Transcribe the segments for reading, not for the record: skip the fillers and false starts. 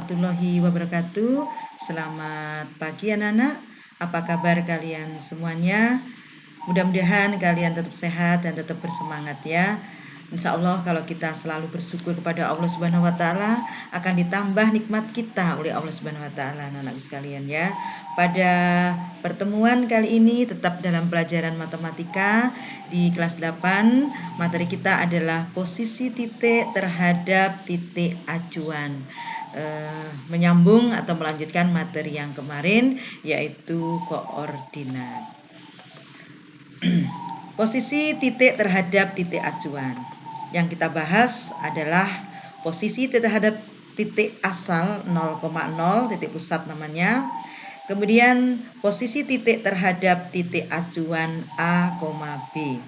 Warahmatullahi wabarakatuh. Selamat pagi anak-anak. Apa kabar kalian semuanya? Mudah-mudahan kalian tetap sehat dan tetap bersemangat ya. Insya Allah kalau kita selalu bersyukur kepada Allah Subhanahu wa taala akan ditambah nikmat kita oleh Allah Subhanahu wa taala anak-anak sekalian ya. Pada pertemuan kali ini tetap dalam pelajaran matematika di kelas 8, materi kita adalah posisi titik terhadap titik acuan. Menyambung atau melanjutkan materi yang kemarin yaitu koordinat. Posisi titik terhadap titik acuan. Yang kita bahas adalah posisi terhadap titik asal 0,0, titik pusat namanya. Kemudian posisi titik terhadap titik acuan A, B.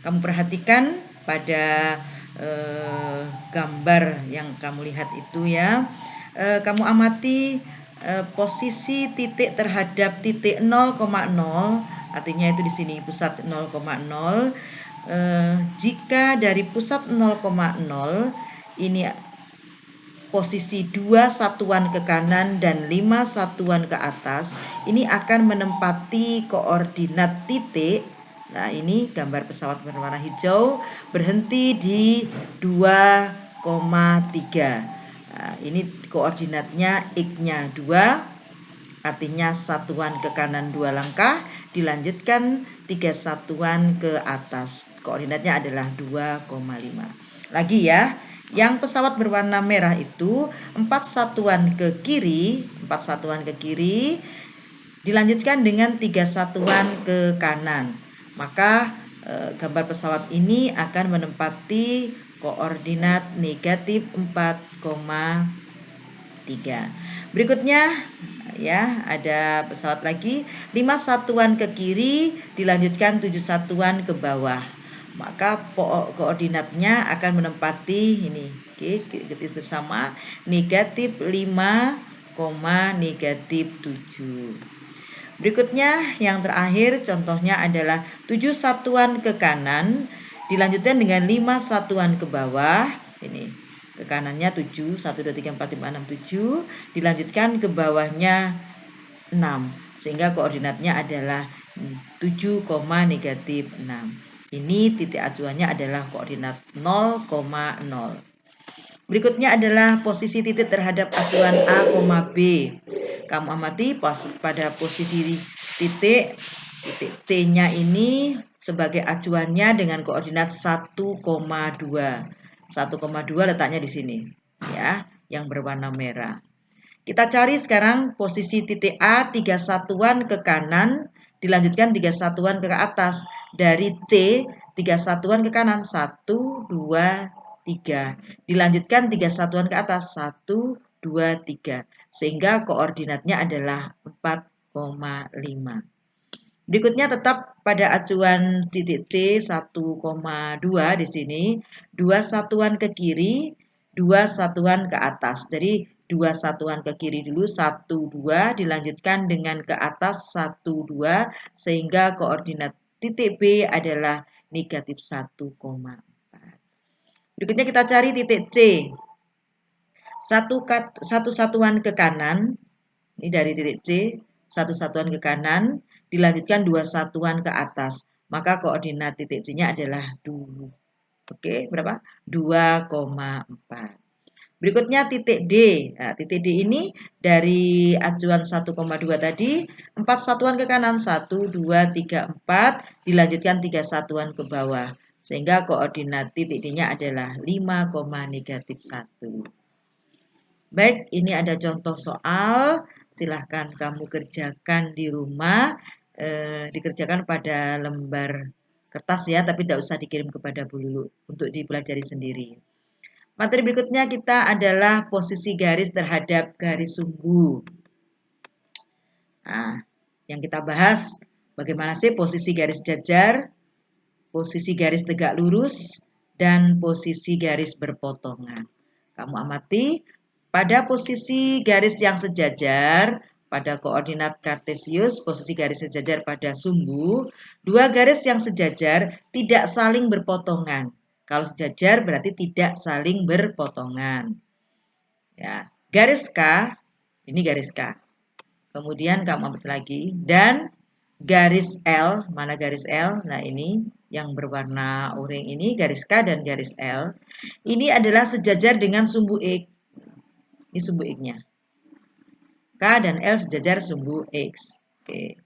Kamu perhatikan pada gambar yang kamu lihat itu ya. Kamu amati posisi titik terhadap titik 0,0, artinya itu di sini pusat 0,0. Jika dari pusat 0,0 ini posisi 2 satuan ke kanan dan 5 satuan ke atas, ini akan menempati koordinat titik. Nah, ini gambar pesawat berwarna hijau berhenti di 2,3. Nah, ini koordinatnya X-nya 2, artinya satuan ke kanan 2 langkah, dilanjutkan 3 satuan ke atas. Koordinatnya adalah 2,5. Lagi ya, yang pesawat berwarna merah itu 4 satuan ke kiri, dilanjutkan dengan 3 satuan ke kanan. Maka gambar pesawat ini akan menempati koordinat negatif 4,3. Berikutnya ya, ada pesawat lagi 5 satuan ke kiri dilanjutkan 7 satuan ke bawah. Maka koordinatnya akan menempati ini. Oke, garis bersama negatif 5, negatif 7. Berikutnya yang terakhir contohnya adalah 7 satuan ke kanan dilanjutkan dengan 5 satuan ke bawah. Ini ke kanannya 7, 1, 2, 3, 4, 5, 6, 7. Dilanjutkan ke bawahnya 6. Sehingga koordinatnya adalah 7, negatif 6. Ini titik acuannya adalah koordinat 0,0. Berikutnya adalah posisi titik terhadap acuan A, B. Kamu amati pada posisi titik C-nya ini sebagai acuannya dengan koordinat 1,2. 1,2 letaknya di sini ya, yang berwarna merah. Kita cari sekarang posisi titik A 3 satuan ke kanan dilanjutkan 3 satuan ke atas. Dari C 3 satuan ke kanan 1, 2, 3. Dilanjutkan 3 satuan ke atas 1, 2, 3. Sehingga koordinatnya adalah 4,5. Berikutnya tetap pada acuan titik C 1,2 di sini. 2 satuan ke kiri, 2 satuan ke atas. Jadi 2 satuan ke kiri dulu 1, 2, dilanjutkan dengan ke atas 1, 2, sehingga koordinat titik B adalah negatif 1,4. Berikutnya kita cari titik C. 1 satuan ke kanan, ini dari titik C, 1 satuan ke kanan, dilanjutkan 2 satuan ke atas. Maka koordinat titik C-nya adalah 2. Oke, berapa? 2,4. Berikutnya titik D. Nah, titik D ini dari acuan 1,2 tadi, 4 satuan ke kanan, 1, 2, 3, 4, dilanjutkan 3 satuan ke bawah. Sehingga koordinat titik D-nya adalah 5, negatif 1. Baik, ini ada contoh soal. Silahkan kamu kerjakan di rumah. Dikerjakan pada lembar kertas ya, tapi tidak usah dikirim kepada Bu Lulu untuk dipelajari sendiri. Materi berikutnya kita adalah posisi garis terhadap garis sumbu. Nah, yang kita bahas bagaimana sih posisi garis jajar, posisi garis tegak lurus, dan posisi garis berpotongan. Kamu amati pada posisi garis yang sejajar, pada koordinat kartesius, posisi garis sejajar pada sumbu, dua garis yang sejajar tidak saling berpotongan. Kalau sejajar berarti tidak saling berpotongan. Ya, garis K, ini garis K. Kemudian kamu ambil lagi, dan garis L, mana garis L? Nah ini yang berwarna oranye ini, garis K dan garis L. Ini adalah sejajar dengan sumbu X. Ini sumbu X-nya. K dan L sejajar sumbu X. Oke.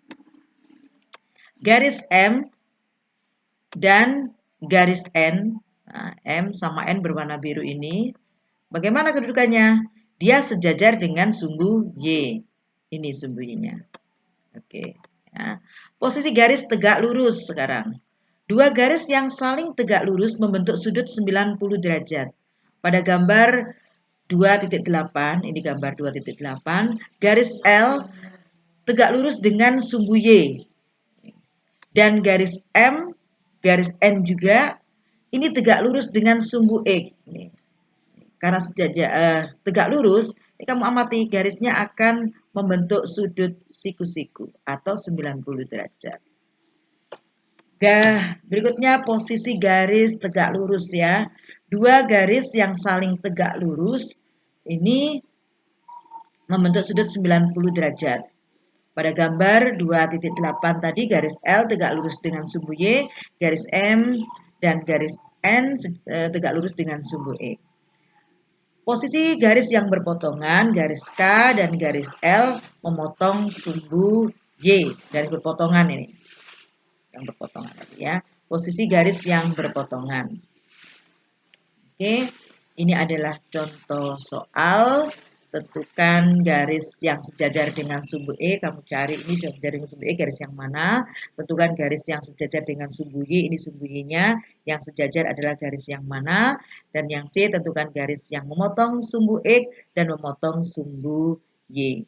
Garis M dan garis N, nah, M sama N berwarna biru ini, bagaimana kedudukannya? Dia sejajar dengan sumbu Y. Ini sumbu Y-nya. Oke. Ya. Posisi garis tegak lurus sekarang. Dua garis yang saling tegak lurus membentuk sudut 90 derajat. Pada gambar 2.8, ini gambar 2.8, garis L tegak lurus dengan sumbu Y. Dan garis M, garis N juga, ini tegak lurus dengan sumbu X. Karena sejajar tegak lurus, ini kamu amati garisnya akan membentuk sudut siku-siku atau 90 derajat. Berikutnya posisi garis tegak lurus ya. Dua garis yang saling tegak lurus ini membentuk sudut 90 derajat. Pada gambar 2.8 tadi garis L tegak lurus dengan sumbu Y, garis M dan garis N tegak lurus dengan sumbu E. Posisi garis yang berpotongan, garis K dan garis L memotong sumbu Y, garis berpotongan ini. Yang berpotongan tadi ya. Posisi garis yang berpotongan. Oke, ini adalah contoh soal. Tentukan garis yang sejajar dengan sumbu E. Kamu cari ini sejajar dengan sumbu E, garis yang mana. Tentukan garis yang sejajar dengan sumbu Y. Ini sumbu Y-nya. Yang sejajar adalah garis yang mana. Dan yang C, tentukan garis yang memotong sumbu X dan memotong sumbu Y.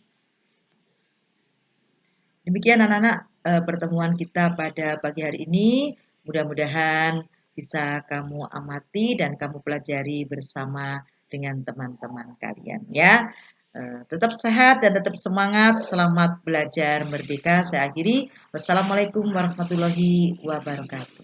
Demikian anak-anak pertemuan kita pada pagi hari ini. Mudah-mudahan bisa kamu amati dan kamu pelajari bersama dengan teman-teman kalian ya. Tetap sehat dan tetap semangat. Selamat belajar merdeka. Saya akhiri. Wassalamualaikum warahmatullahi wabarakatuh.